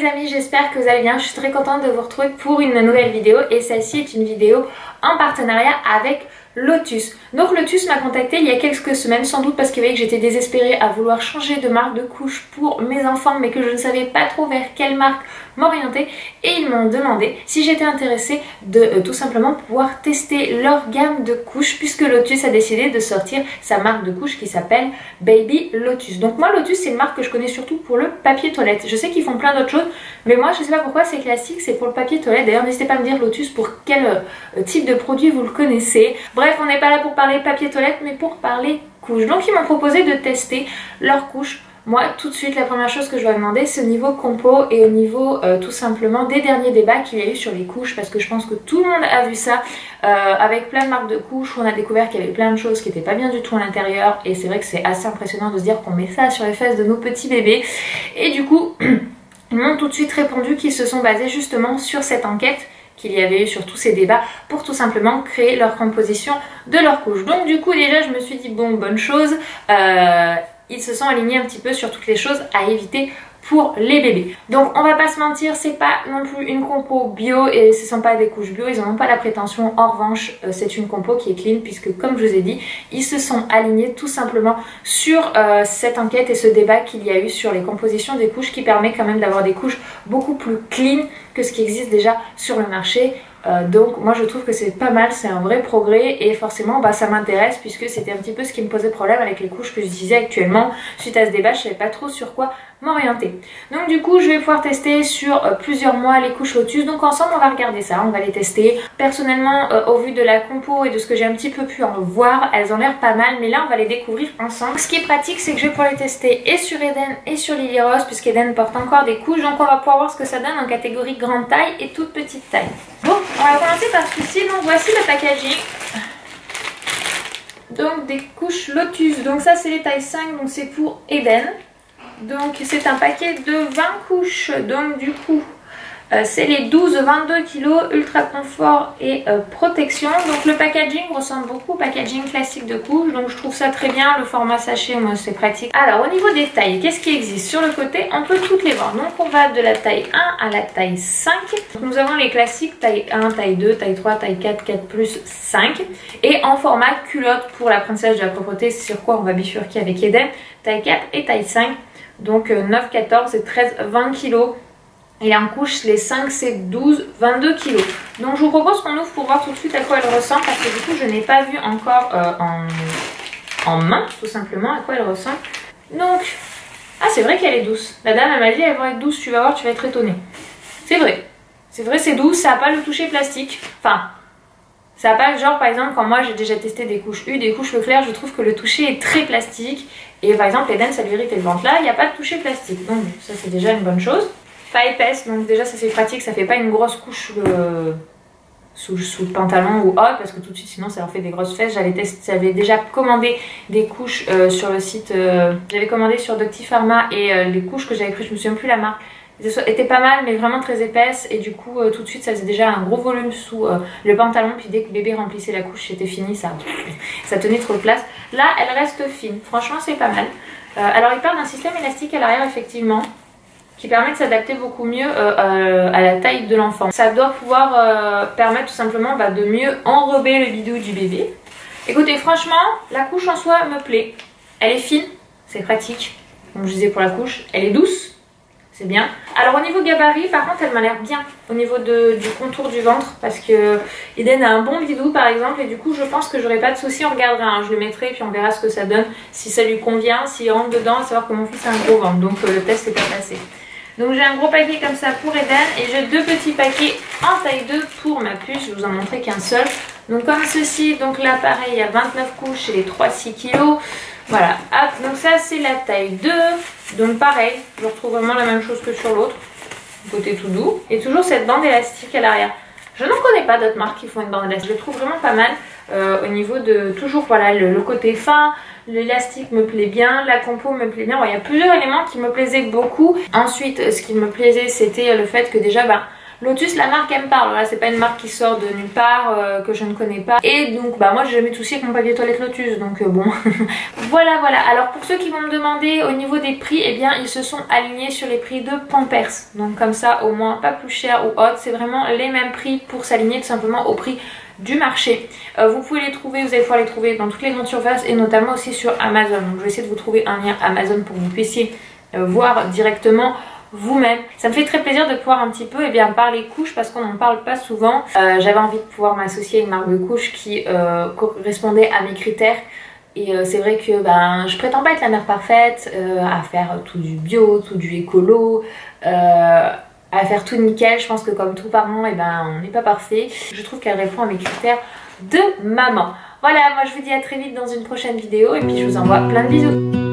les amis, j'espère que vous allez bien. Je suis très contente de vous retrouver pour une nouvelle vidéo et celle-ci est une vidéo en partenariat avec Lotus. Donc Lotus m'a contacté il y a quelques semaines, sans doute parce qu'il voyait que j'étais désespérée à vouloir changer de marque de couche pour mes enfants mais que je ne savais pas trop vers quelle marque m'orienter, et ils m'ont demandé si j'étais intéressée de tout simplement pouvoir tester leur gamme de couches, puisque Lotus a décidé de sortir sa marque de couche qui s'appelle Baby Lotus. Donc moi Lotus c'est une marque que je connais surtout pour le papier toilette. Je sais qu'ils font plein d'autres choses mais moi je sais pas pourquoi c'est classique, c'est pour le papier toilette. D'ailleurs n'hésitez pas à me dire Lotus pour quel type de produit vous le connaissez. Bref, on n'est pas là pour parler papier toilette mais pour parler couches. Donc ils m'ont proposé de tester leurs couches. Moi tout de suite la première chose que je vais demander c'est au niveau compo et au niveau tout simplement des derniers débats qu'il y a eu sur les couches, parce que je pense que tout le monde a vu ça avec plein de marques de couches où on a découvert qu'il y avait plein de choses qui n'étaient pas bien du tout à l'intérieur, et c'est vrai que c'est assez impressionnant de se dire qu'on met ça sur les fesses de nos petits bébés. Et du coup ils m'ont tout de suite répondu qu'ils se sont basés justement sur cette enquête qu'il y avait eu sur tous ces débats pour tout simplement créer leur composition de leur couche. Donc du coup déjà je me suis dit bon, bonne chose, ils se sont alignés un petit peu sur toutes les choses à éviter pour les bébés. Donc on va pas se mentir, c'est pas non plus une compo bio et ce sont pas des couches bio, ils n'en ont pas la prétention. En revanche c'est une compo qui est clean, puisque comme je vous ai dit, ils se sont alignés tout simplement sur cette enquête et ce débat qu'il y a eu sur les compositions des couches, qui permet quand même d'avoir des couches beaucoup plus clean que ce qui existe déjà sur le marché. Donc moi je trouve que c'est pas mal, c'est un vrai progrès, et forcément ça m'intéresse, puisque c'était un petit peu ce qui me posait problème avec les couches que j'utilisais actuellement. Suite à ce débat je savais pas trop sur quoi m'orienter. Donc du coup je vais pouvoir tester sur plusieurs mois les couches Lotus. Donc ensemble on va regarder ça, on va les tester. Personnellement au vu de la compo et de ce que j'ai un petit peu pu en voir, elles ont l'air pas mal, mais là on va les découvrir ensemble. Ce qui est pratique c'est que je vais pouvoir les tester et sur Eden et sur Lily Rose, puisqu'Eden porte encore des couches. Donc on va pouvoir voir ce que ça donne en catégorie grande taille et toute petite taille. Bon, on va commencer par celui-ci. Donc voici le packaging. Donc des couches Lotus. Donc ça c'est les tailles 5, donc c'est pour Eden. Donc c'est un paquet de 20 couches. Donc du coup c'est les 12-22 kg, ultra confort et protection. Donc le packaging ressemble beaucoup au packaging classique de couches, donc je trouve ça très bien. Le format sachet, moi c'est pratique. Alors au niveau des tailles, qu'est-ce qui existe? Sur le côté on peut toutes les voir. Donc on va de la taille 1 à la taille 5. Donc, nous avons les classiques taille 1, taille 2, taille 3, taille 4, 4+, 5. Et en format culotte pour la princesse de la propreté, c'est sur quoi on va bifurquer avec Eden, taille 4 et taille 5. Donc 9, 14 et 13, 20 kg. Et en couche, les 5 c'est 12, 22 kg. Donc je vous propose qu'on ouvre pour voir tout de suite à quoi elle ressemble, parce que du coup je n'ai pas vu encore en main tout simplement à quoi elle ressemble. Donc, ah c'est vrai qu'elle est douce. La dame elle m'a dit elle va être douce, tu vas voir, tu vas être étonnée. C'est vrai c'est douce, ça n'a pas le toucher plastique. Enfin, ça n'a pas le genre, par exemple quand moi j'ai déjà testé des couches U, des couches Leclerc, je trouve que le toucher est très plastique. Et par exemple Eden ça lui irrite le ventre, là il n'y a pas de toucher plastique. Donc ça c'est déjà une bonne chose. Pas épaisse, donc déjà ça c'est pratique, ça fait pas une grosse couche sous le pantalon ou autre, parce que tout de suite sinon ça leur fait des grosses fesses. J'avais déjà commandé des couches sur le site, j'avais commandé sur Doctipharma, et les couches que j'avais prises, je me souviens plus la marque, étaient pas mal mais vraiment très épaisses, et du coup tout de suite ça faisait déjà un gros volume sous le pantalon, puis dès que le bébé remplissait la couche c'était fini, ça tenait trop de place. Là elle reste fine, franchement c'est pas mal. Alors il part d'un système élastique à l'arrière effectivement, qui permet de s'adapter beaucoup mieux à la taille de l'enfant. Ça doit pouvoir permettre tout simplement de mieux enrober le bidou du bébé. Écoutez, franchement, la couche en soi me plaît. Elle est fine, c'est pratique. Comme je disais pour la couche, elle est douce, c'est bien. Alors au niveau gabarit, par contre, elle m'a l'air bien au niveau du contour du ventre, parce que Eden a un bon bidou par exemple, et du coup je pense que j'aurai pas de soucis. On regardera, hein. Je le mettrai puis on verra ce que ça donne, si ça lui convient, s'il rentre dedans, à savoir que mon fils a un gros ventre, donc le test est pas passé. Donc j'ai un gros paquet comme ça pour Eden, et j'ai deux petits paquets en taille 2 pour ma puce. Je vous en montrerai qu'un seul. Donc comme ceci, donc là pareil il y a 29 couches et les 3-6 kg. Voilà, hop, donc ça c'est la taille 2. Donc pareil, je retrouve vraiment la même chose que sur l'autre. Côté tout doux. Et toujours cette bande élastique à l'arrière. Je n'en connais pas d'autres marques qui font une bande élastique. Je le trouve vraiment pas mal au niveau de toujours voilà le côté fin. L'élastique me plaît bien, la compo me plaît bien. Il y a plusieurs éléments qui me plaisaient beaucoup. Ensuite, ce qui me plaisait, c'était le fait que déjà, Lotus, la marque elle me parle, voilà, c'est pas une marque qui sort de nulle part, que je ne connais pas. Et donc bah moi j'ai jamais de soucis avec mon papier toilette Lotus, donc bon. Voilà. Alors pour ceux qui vont me demander au niveau des prix, eh bien ils se sont alignés sur les prix de Pampers. Donc comme ça au moins pas plus cher ou autre, c'est vraiment les mêmes prix pour s'aligner tout simplement au prix du marché. Vous pouvez les trouver, vous allez pouvoir les trouver dans toutes les grandes surfaces et notamment aussi sur Amazon. Donc je vais essayer de vous trouver un lien Amazon pour que vous puissiez voir directement vous-même. Ça me fait très plaisir de pouvoir un petit peu parler couches parce qu'on n'en parle pas souvent. J'avais envie de pouvoir m'associer à une marque de couches qui correspondait à mes critères. Et c'est vrai que je prétends pas être la mère parfaite, à faire tout du bio, tout du écolo, à faire tout nickel. Je pense que comme tout parent, on n'est pas parfait. Je trouve qu'elle répond à mes critères de maman. Voilà, moi je vous dis à très vite dans une prochaine vidéo et puis je vous envoie plein de bisous.